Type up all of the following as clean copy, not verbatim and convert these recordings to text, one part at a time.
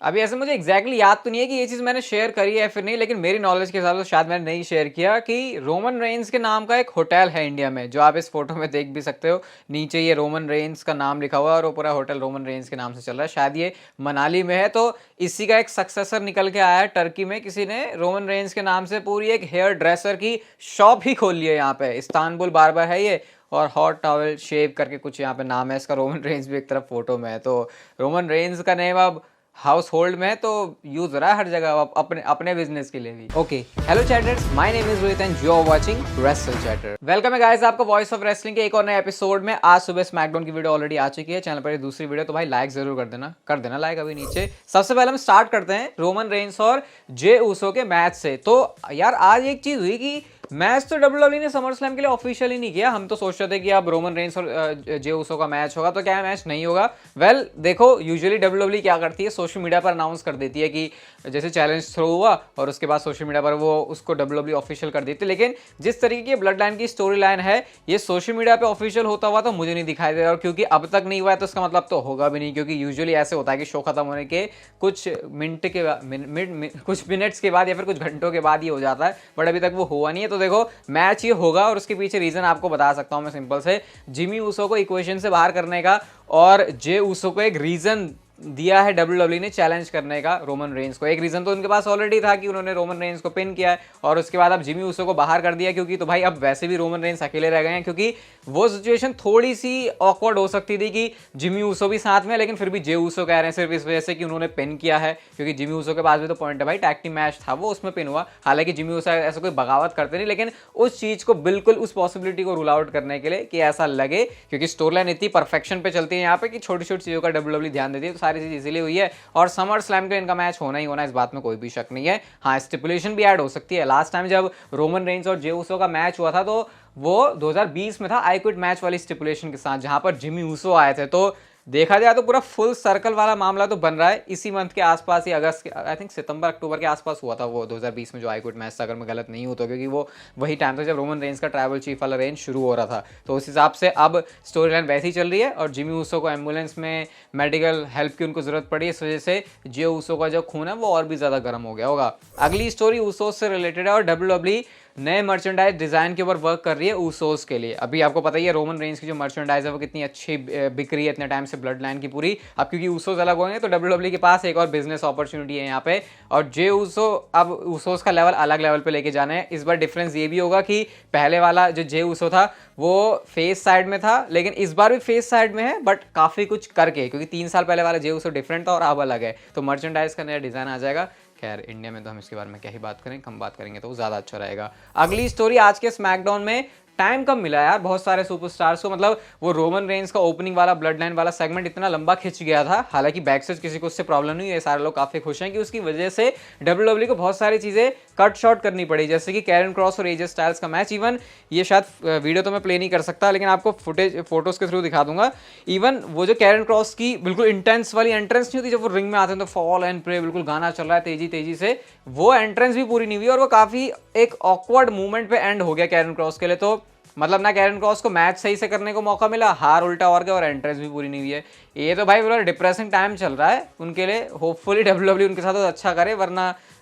अभी ऐसे मुझे एग्जैक्टली याद तो नहीं है कि ये चीज़ मैंने शेयर करी है फिर नहीं, लेकिन मेरी नॉलेज के हिसाब से शायद मैंने नहीं शेयर किया कि रोमन रेंज के नाम का एक होटल है इंडिया में, जो आप इस फोटो में देख भी सकते हो। नीचे ये रोमन रेंज का नाम लिखा हुआ है और वो पूरा होटल रोमन रेंज के नाम से चल रहा है। शायद ये मनाली में है। तो इसी का एक सक्सेसर निकल के आया है टर्की में। किसी ने रोमन रेंज के नाम से पूरी एक हेयर ड्रेसर की शॉप ही खोल ली है यहाँ पे। इस्तानबुल बार्बर है ये, और हॉट टॉवल शेव करके कुछ यहाँ पे नाम है इसका। रोमन रेंज भी एक तरफ फोटो में है। तो रोमन रेंज का नेम अब हाउस होल्ड में तो यूज हो रहा है हर जगह, अपने अपने बिजनेस के लिए भी। Okay, hello chatters, my name is Rohit and you are watching Wrestle Chatter. Welcome है गाइस आपका वॉइस ऑफ रेसलिंग के एक और नए एपिसोड में। आज सुबह स्मैकडाउन की वीडियो ऑलरेडी आ चुकी है चैनल पर, दूसरी वीडियो, तो भाई लाइक जरूर कर देना लाइक अभी नीचे। सबसे पहले हम स्टार्ट करते हैं रोमन रेंस और जे ऊसो के मैच से। तो यार आज एक चीज हुई कि मैच तो डब्ल्यूडब्ल्यूई ने समर स्लैम के लिए ऑफिशियल ही नहीं किया। हम तो सोच रहे थे कि अब रोमन रेंस और जे ऊसो का मैच होगा, तो क्या मैच नहीं होगा। वेल देखो, यूजुअली डब्ल्यूडब्ल्यूई क्या करती है, सोशल मीडिया पर अनाउंस कर देती है कि जैसे चैलेंज थ्रो हुआ और उसके बाद सोशल मीडिया पर वो उसको डब्ल्यूडब्ल्यूई ऑफिशियल कर देती है। लेकिन जिस तरीके की ब्लड लाइन की स्टोरी लाइन है, ये सोशल मीडिया पे ऑफिशियल होता हुआ तो मुझे नहीं दिखाई दे रहा। और क्योंकि अब तक नहीं हुआ है तो इसका मतलब तो होगा भी नहीं, क्योंकि यूजुअली ऐसे होता है कि शो खत्म होने के कुछ कुछ मिनट्स के बाद या फिर कुछ घंटों के बाद ही हो जाता है। बट अभी तक वो हुआ नहीं है। तो देखो मैच ये होगा, और उसके पीछे रीजन आपको बता सकता हूं मैं सिंपल से। जिमी ऊसो को इक्वेशन से बाहर करने का, और जे ऊसो को एक रीजन दिया है डब्ल्यूडब्ल्यूई ने चैलेंज करने का रोमन रेंस को। एक रीजन तो उनके पास ऑलरेडी था कि उन्होंने रोमन रेंस को पिन किया है, और उसके बाद अब जिमी ऊसो को बाहर कर दिया, क्योंकि तो भाई अब वैसे भी रोमन रेंस अकेले रह गए हैं। क्योंकि वो सिचुएशन थोड़ी सी ऑकवर्ड हो सकती थी कि जिमी ऊसो भी साथ में, लेकिन फिर भी जे ऊसो कह रहे हैं सिर्फ इस वजह से कि उन्होंने पिन किया है, क्योंकि जिमी ऊसो के पास भी तो पॉइंट है भाई, टैग टीम मैच था वो, उसमें पिन हुआ। हालांकि जिमी ऊसो ऐसा कोई बगावत करते नहीं, लेकिन उस चीज को बिल्कुल, उस पॉसिबिलिटी को रूल आउट करने के लिए कि ऐसा लगे, क्योंकि स्टोरी लाइन इतनी परफेक्शन पे चलती है यहाँ पे कि छोटी छोटी चीजों का डब्ल्यूडब्ल्यूई ध्यान देती है। तो सारी चीज इसीलिए हुई है, और समर स्लैम के इनका मैच होना ही होना, इस बात में कोई भी शक नहीं है। हाँ, स्टिपुलेशन भी ऐड हो सकती है। लास्ट टाइम जब रोमन रेंस और जे ऊसो का मैच हुआ था तो वो 2020 में था आई क्विट मैच वाली स्टिपुलेशन के साथ, जहां पर जिमी ऊसो आए थे। तो देखा जाए तो पूरा फुल सर्कल वाला मामला तो बन रहा है। इसी मंथ के आसपास ही, अगस्त के, आई थिंक सितंबर अक्टूबर के आसपास हुआ था वो 2020 में जो आई क्विट मैच था, अगर मैं गलत नहीं हूं तो, क्योंकि वो वही टाइम था जब रोमन रेंस का ट्राइबल चीफ वाला रेंज शुरू हो रहा था। तो उस हिसाब से अब स्टोरी लाइन वैसी चल रही है, और जिमी ऊसो को एम्बुलेंस में मेडिकल हेल्प की उनको जरूरत पड़ी, इस वजह से जे ऊसो का जो खून है वो और भी ज्यादा गर्म हो गया होगा। अगली स्टोरी ऊसो से रिलेटेड है, और डब्ल्यूडब्ल्यूई नए मर्चेंडाइज डिजाइन के ऊपर वर्क कर रही है ऊसोस के लिए। अभी आपको पता ही है रोमन रेंज की जो मर्चेंडाइज है वो कितनी अच्छी बिक रही है इतने टाइम से, ब्लड लाइन की पूरी। अब क्योंकि ऊसोस अलग होंगे तो डब्ल्यूडब्ल्यूई के पास एक और बिजनेस अपॉर्चुनिटी है यहाँ पे, और जे ऊसो अब ऊसोस का लेवल अलग लेवल पे लेके जाना है। इस बार डिफरेंस ये भी होगा कि पहले वाला जो जे ऊसो था वो फेस साइड में था, लेकिन इस बार भी फेस साइड में है, बट काफी कुछ करके, क्योंकि 3 साल पहले वाला जे ऊसो डिफरेंट था और अब अलग है। तो मर्चेंडाइज का नया डिजाइन आ जाएगा। खैर इंडिया में तो हम इसके बारे में क्या ही बात करें, कम बात करेंगे तो वो ज़्यादा अच्छा रहेगा। अगली स्टोरी, आज के स्मैकडाउन में टाइम कम मिला यार बहुत सारे सुपरस्टार्स को। मतलब वो रोमन रेंस का ओपनिंग वाला ब्लड लाइन वाला सेगमेंट इतना लंबा खिंच गया था। हालांकि बैक से किसी को उससे प्रॉब्लम नहीं है, सारे लोग काफी खुश हैं कि उसकी वजह से डब्ल्यूडब्ल्यूई को बहुत सारी चीजें कट शॉर्ट करनी पड़ी, जैसे कि कैरन क्रॉस और एजे स्टाइल्स का मैच। इवन ये शायद वीडियो तो मैं प्ले नहीं कर सकता, लेकिन आपको फुटेज फोटोज के थ्रू दिखा दूंगा। इवन वो जो कैरन क्रॉस की बिल्कुल इंटेंस वाली एंट्रेंस नहीं होती जब वो रिंग में आते हैं तो फॉल एंड प्रे, बिल्कुल गाना चल रहा है तेजी तेजी से, वो एंट्रेंस भी पूरी नहीं हुई, और वो काफी एक ऑकवर्ड मूवमेंट पे एंड हो गया कैरन क्रॉस के लिए। तो मतलब ना कैरन क्रॉस को मैच सही से करने को मौका मिला, हार उल्टा और गया, और एंट्रेंस भी पूरी नहीं हुई है। ये तो भाई पूरा डिप्रेसिंग टाइम चल रहा है उनके लिए। होपफुली डब्ल्यूडब्ल्यूई उनके साथ अच्छा करे,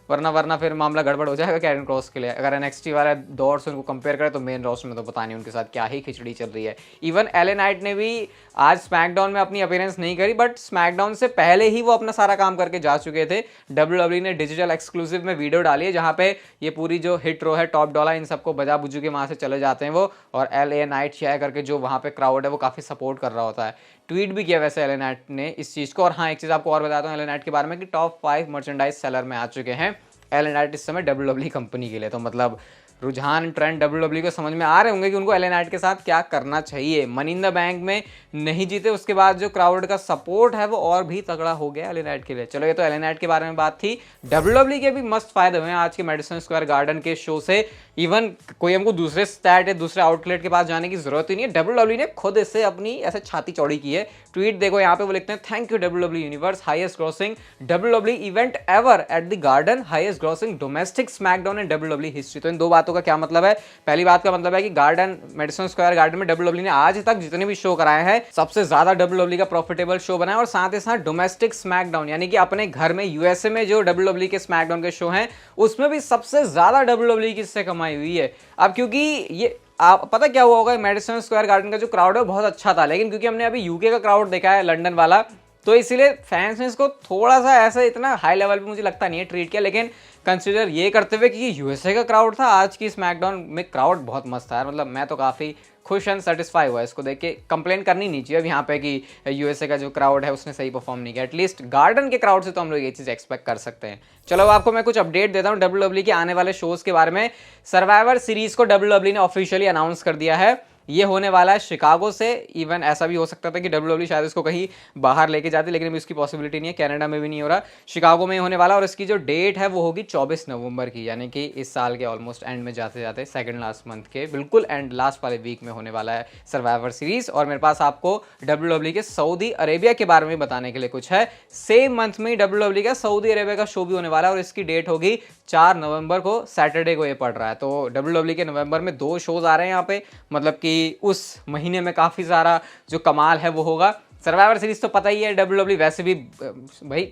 वरना फिर मामला गड़बड़ हो जाएगा कैरन क्रॉस के लिए। अगर एनएक्सटी वाले दौर से उनको कंपेयर करें तो मेन रोस्टर में तो पता नहीं उनके साथ क्या ही खिचड़ी चल रही है। इवन एले नाइट ने भी आज स्मैकडाउन में अपनी अपीयरेंस नहीं करी, बट स्मैकडाउन से पहले ही वो अपना सारा काम करके जा चुके थे। डब्ल्यूडब्ल्यूई ने डिजिटल एक्सक्लूसिव में वीडियो डाली है जहां पे ये पूरी जो हिट रो है टॉप डॉला, इन सबको बजा बुजू के वहां से चले जाते हैं वो, और एल नाइट शेयर करके जो वहां पे क्राउड है वो काफी सपोर्ट कर रहा होता है। ट्वीट भी किया वैसे एल नाइट ने इस चीज को। और हाँ, एक चीज आपको और बताता हूँ एल नाइट के बारे में कि टॉप 5 मर्चेंडाइज सेलर में आ चुके हैं एल नाइट इस समय डब्ल्यूडब्ल्यूई कंपनी के लिए। तो मतलब रुझान ट्रेंड डब्ल्यूडब्ल्यूई को समझ में आ रहे होंगे कि उनको एल नाइट के साथ क्या करना चाहिए। मनी इन द बैंक में नहीं जीते, उसके बाद जो क्राउड का सपोर्ट है वो और भी तगड़ा हो गया एल नाइट के लिए। चलो, ये तो एल नाइट के बारे में बात थी। डब्ल्यूडब्ल्यूई के भी मस्त फायदे हुए हैं आज के मेडिसन स्क्वायर गार्डन के शो से। इवन कोई हमको दूसरे स्टैट या दूसरे आउटलेट के पास जाने की जरूरत ही नहीं है, डब्ल्यूडब्ल्यूई ने खुद इससे अपनी ऐसे छाती चौड़ी की है। ट्वीट देखो यहाँ पे वो लिखते हैं, thank you WWE universe, highest grossing WWE event ever at the garden, highest grossing domestic SmackDown in WWE history. तो इन दो बातों बातों का क्या मतलब है? पहली बात का मतलब है कि गार्डन, मैडिसन स्क्वायर गार्डन में डब्ल्यूडब्ल्यूई ने आज तक जितने भी शो कराए हैं सबसे ज्यादा डब्ल्यूडब्ल्यूई का प्रॉफिटेबल शो बनाया, और साथ ही साथ डोमेस्टिक स्मैकडाउन यानी कि अपने घर में यूएसए में जो डब्ल्यूडब्ल्यूई के स्मैकडाउन के शो हैं उसमें भी सबसे ज्यादा डब्ल्यूडब्ल्यूई किससे कमाई हुई है। अब क्योंकि ये आप पता क्या हुआ होगा, मैडिसन स्क्वायर गार्डन का जो क्राउड है वो बहुत अच्छा था, लेकिन क्योंकि हमने अभी यूके का क्राउड देखा है, लंदन वाला, तो इसीलिए फैंस ने इसको थोड़ा सा ऐसा इतना हाई लेवल पे मुझे लगता नहीं है ट्रीट किया। लेकिन कंसीडर ये करते हुए कि यूएसए का क्राउड था, आज की स्मैकडाउन में क्राउड बहुत मस्त था, मतलब मैं तो काफ़ी खुश एंड सेटिस्फाई हुआ इसको देख के। कंप्लेन करनी नहीं चाहिए अब यहाँ पे कि यूएसए का जो क्राउड है उसने सही परफॉर्म नहीं किया, एटलीस्ट गार्डन के क्राउड से तो हम लोग ये चीज़ एक्सपेक्ट कर सकते हैं। चलो अब आपको मैं कुछ अपडेट देता हूँ डब्ल्यूडब्ल्यूई के आने वाले शोज़ के बारे में। सर्वाइवर सीरीज को डब्ल्यूडब्ल्यूई ने ऑफिशियली अनाउंस कर दिया है, ये होने वाला है शिकागो से। इवन ऐसा भी हो सकता था कि डब्ल्यूडब्ल्यूई शायद इसको कहीं बाहर लेके जाती, लेकिन अभी उसकी पॉसिबिलिटी नहीं है, कनाडा में भी नहीं हो रहा, शिकागो में होने वाला। और इसकी जो डेट है वो होगी 24 नवंबर की, यानी कि इस साल के ऑलमोस्ट एंड में जाते जाते सेकंड लास्ट मंथ के बिल्कुल एंड लास्ट वाले वीक में होने वाला है सर्वाइवर सीरीज। और मेरे पास आपको डब्ल्यूडब्ल्यूई के सऊदी अरेबिया के बारे में बताने के लिए कुछ है। सेम मंथ में डब्ल्यूडब्ल्यूई का सऊदी अरेबिया का शो भी होने वाला है, और इसकी डेट होगी 4 नवंबर को, सैटरडे को ये पड़ रहा है। तो डब्ल्यूडब्ल्यूई के नवंबर में 2 शोज आ रहे हैं यहाँ पे, मतलब कि उस महीने में काफ़ी सारा जो कमाल है वो होगा। सर्वाइवर सीरीज तो पता ही है, डब्ल्यूडब्ल्यूई वैसे भी भाई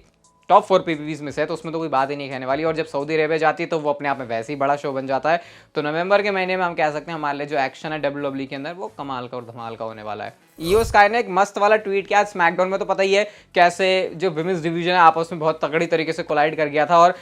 टॉप 4 पीपीवीज में से है, तो उसमें तो कोई बात ही नहीं कहने वाली। और जब सऊदी अरेबिया जाती है तो वो अपने आप में वैसे ही बड़ा शो बन जाता है। तो नवंबर के महीने में हम कह सकते हैं हमारे लिए जो एक्शन है डब्ल्यूडब्ल्यूई के अंदर वो कमाल का और धमाल का होने वाला है। ईओ स्काई ने एक मस्त वाला ट्वीट किया स्मैकडाउन में, तो पता ही है कैसे जो विमेंस डिवीजन है आपस में बहुत तगड़ी तरीके से कोलाइड कर गया था, और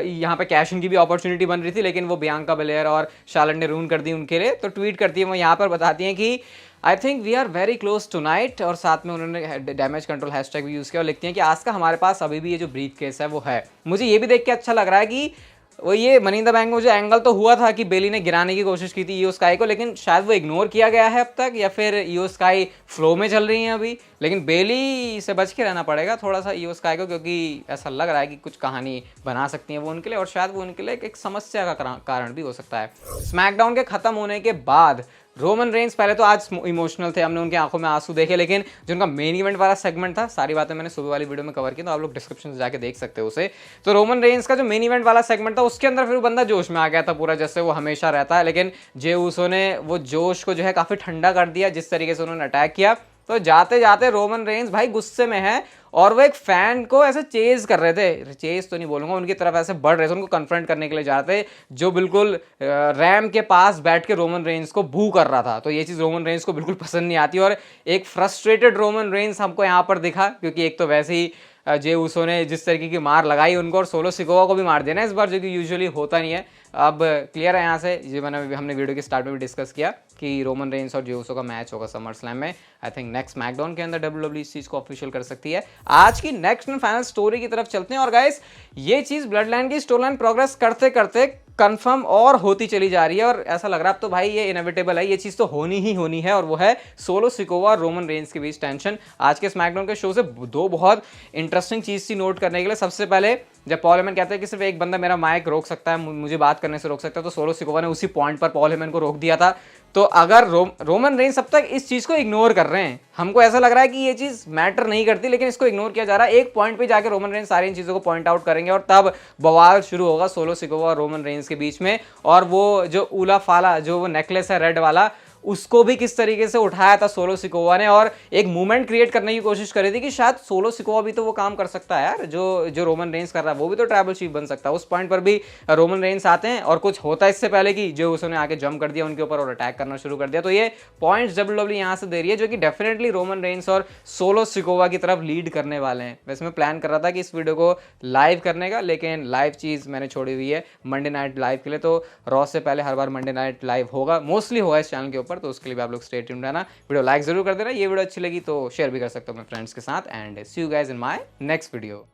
यहाँ पे कैश इन की भी अपॉर्चुनिटी बन रही थी, लेकिन वो बियांका बेलेयर और शार्लेट ने रून कर दी उनके लिए। तो ट्वीट करती है वो यहाँ पर बताती हैं कि I think we are very close tonight, और साथ में उन्होंने डैमेज कंट्रोल हैशटैग भी यूज़ किया, और लिखती हैं कि आज का हमारे पास अभी भी ये जो ब्रीफ केस है वो है। मुझे ये भी देख के अच्छा लग रहा है कि वो ये मनी इन द बैंक में जो एंगल तो हुआ था कि बेली ने गिराने की कोशिश की थी ईओ स्काई को, लेकिन शायद वो इग्नोर किया गया है अब तक, या फिर ईओ स्काई फ्लो में चल रही हैं अभी। लेकिन बेली से बच के रहना पड़ेगा थोड़ा सा ईओ स्काई को, क्योंकि ऐसा लग रहा है कि कुछ कहानी बना सकती हैं वो उनके लिए, और शायद वो उनके लिए एक समस्या का कारण भी हो सकता है। स्मैकडाउन के खत्म होने के बाद रोमन रेंस पहले तो आज इमोशनल थे, हमने उनकी आंखों में आंसू देखे, लेकिन जो उनका मेन इवेंट वाला सेगमेंट था, सारी बातें मैंने सुबह वाली वीडियो में कवर की, तो आप लोग डिस्क्रिप्शन से जाके देख सकते हो उसे। तो रोमन रेंस का जो मेन इवेंट वाला सेगमेंट था उसके अंदर फिर वो बंदा जोश में आ गया था पूरा, जैसे वो हमेशा रहता है, लेकिन जे ऊसो ने वो जोश को जो है काफ़ी ठंडा कर दिया जिस तरीके से उन्होंने अटैक किया। तो जाते जाते रोमन रेंस भाई गुस्से में है, और वो एक फैन को ऐसे चेज कर रहे थे, चेज तो नहीं बोलूंगा, उनकी तरफ ऐसे बढ़ रहे थे, उनको कन्फ्रंट करने के लिए जा रहे थे, जो बिल्कुल रैम के पास बैठ के रोमन रेंस को बू कर रहा था। तो ये चीज़ रोमन रेंस को बिल्कुल पसंद नहीं आती, और एक फ्रस्ट्रेटेड रोमन रेंस हमको यहाँ पर दिखा, क्योंकि एक तो वैसे ही जे ऊसो ने जिस तरीके की मार लगाई उनको, और सोलो सिकोवा को भी मार देना इस बार, जो कि यूजुअली होता नहीं है। अब क्लियर है यहाँ से, जो हमने वीडियो के स्टार्ट में भी डिस्कस किया कि रोमन रेंस और जे ऊसो का मैच होगा समर स्लैम में। आई थिंक नेक्स्ट स्मैकडाउन के अंदर डब्ल्यूडब्ल्यूई इस चीज़ को ऑफिशियल कर सकती है। आज की नेक्स्ट एंड फाइनल स्टोरी की तरफ चलते हैं, और गाइस ये चीज़ ब्लड लाइन की स्टोरी लाइन प्रोग्रेस करते करते कंफर्म और होती चली जा रही है, और ऐसा लग रहा है अब तो भाई ये इनएविटेबल है, ये चीज़ तो होनी ही होनी है, और वो है सोलो सिकोवा और रोमन रेंस के बीच टेंशन। आज के स्मैकडाउन के शो से दो बहुत इंटरेस्टिंग चीज़ थी नोट करने के लिए। सबसे पहले जब पॉल हेमन कहते हैं कि सिर्फ एक बंदा मेरा माइक रोक सकता है, मुझे बात करने से रोक सकता है, तो सोलो सिकोवा ने उसी पॉइंट पर पॉल हेमन को रोक दिया था। तो अगर रोमन रेंस अब तक इस चीज़ को इग्नोर कर रहे हैं, हमको ऐसा लग रहा है कि ये चीज़ मैटर नहीं करती, लेकिन इसको इग्नोर किया जा रहा है। एक पॉइंट पे जाके रोमन रेंस सारी इन चीज़ों को पॉइंट आउट करेंगे, और तब बवाल शुरू होगा सोलो सिकोवा और रोमन रेंस के बीच में। और वो जो उला फाला जो वो नेकलेस है रेड वाला, उसको भी किस तरीके से उठाया था सोलो सिकोवा ने, और एक मूवमेंट क्रिएट करने की कोशिश करी थी कि शायद सोलो सिकोवा भी तो वो काम कर सकता है यार, जो रोमन रेंस कर रहा है वो भी तो ट्राइबल चीफ बन सकता है। उस पॉइंट पर भी रोमन रेंस आते हैं, और कुछ होता है इससे पहले कि जो उसने आके जंप कर दिया उनके ऊपर और अटैक करना शुरू कर दिया। तो ये पॉइंट्स डब्ल्यूडब्ल्यूई यहाँ से दे रही है, जो कि डेफिनेटली रोमन रेंस और सोलो सिकोवा की तरफ लीड करने वाले हैं। वैसे मैं प्लान कर रहा था कि इस वीडियो को लाइव करने का, लेकिन लाइव चीज़ मैंने छोड़ी हुई है मंडे नाइट लाइव के लिए, तो रॉ से पहले हर बार मंडे नाइट लाइव होगा, मोस्टली होगा इस चैनल के ऊपर, तो उसके लिए भी आप लोग स्टे ट्यून्ड रहना। वीडियो लाइक जरूर कर देना, ये वीडियो अच्छी लगी तो शेयर भी कर सकते हो अपने फ्रेंड्स के साथ, and see you guys in my next video.